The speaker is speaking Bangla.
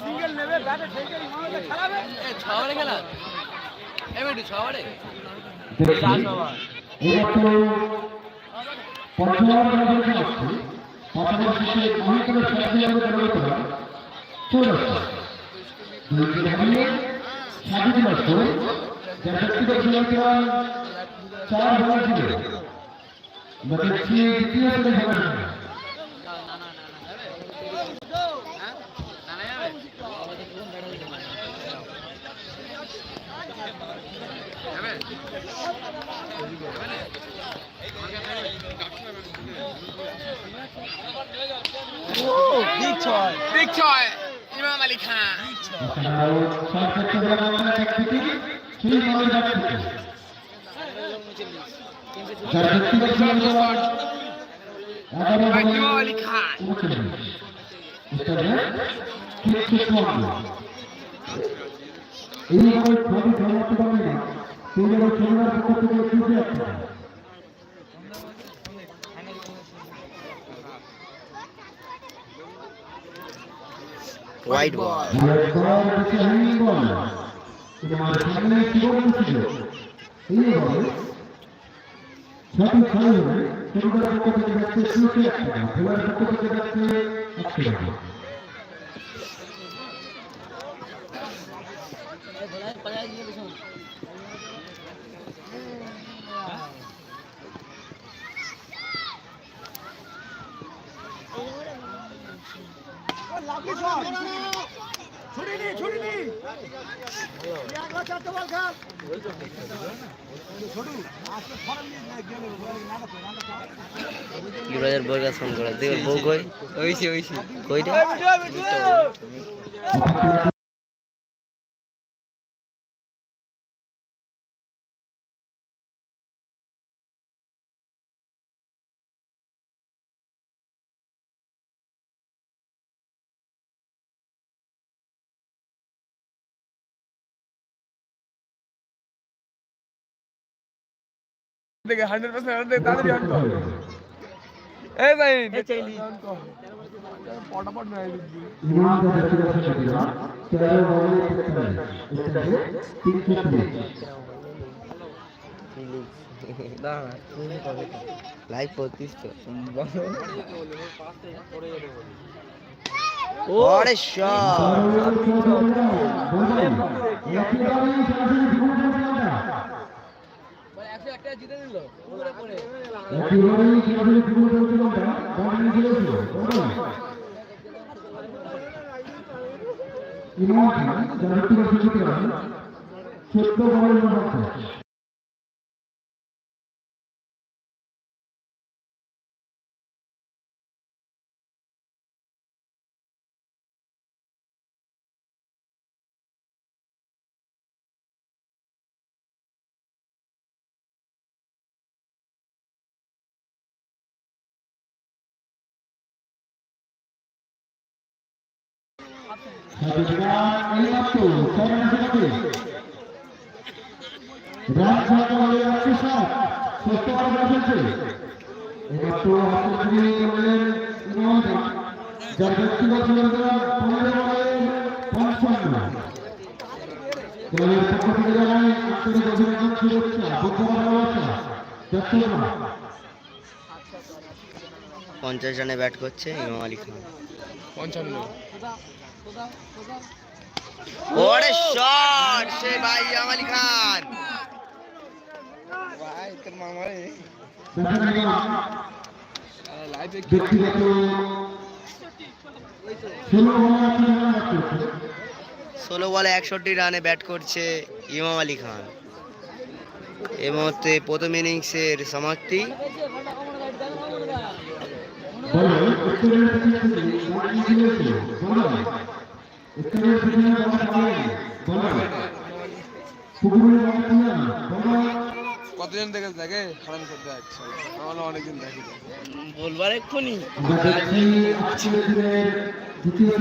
সিঙ্গেল নেবে ব্যাটে থেকে ইমামে খেলাবে এ ছওয়ারে খেলা এ বেটি ছওয়ারে চার ওভার এই তো পঞ্চম রানের আছে পাঁচবার শেষে মহিলাদের সাথে আমরা দল করা চৌরাশি দুই হারিয়ে সাবিত নষ্ট যার ব্যক্তিগত জয়গ্রাম 4 বল ছিল আমরা দেখছি দ্বিতীয় ছেলে খেলা Big toy, Imam Ali Khan. Imam Ali Khan. White ball. Burger phone kora. They will go. Oishi. Koita. देखिए 100% देख दादरी हमको ए भाई चली पटापट में आई इमाम का व्यक्तिगत प्रतिभा 13 ball live 35 What a shot! পঞ্চাশ রানে ব্যাট করছে ইমাম Ali Khan 55 What a shot! Say by Imam Ali Khan. भाई कर मामा रे लाइव एक 16 বলে 61 রানে ব্যাট করছে ইমাম আলী খান। এই মুহূর্তে প্রথম ইনিংসের সমাপ্তি। কতজন দেখে দেখে হারান করতে যাচ্ছে আমরা অনেকদিন দেখি বলবার এক্ষুনি দ্বিতীয়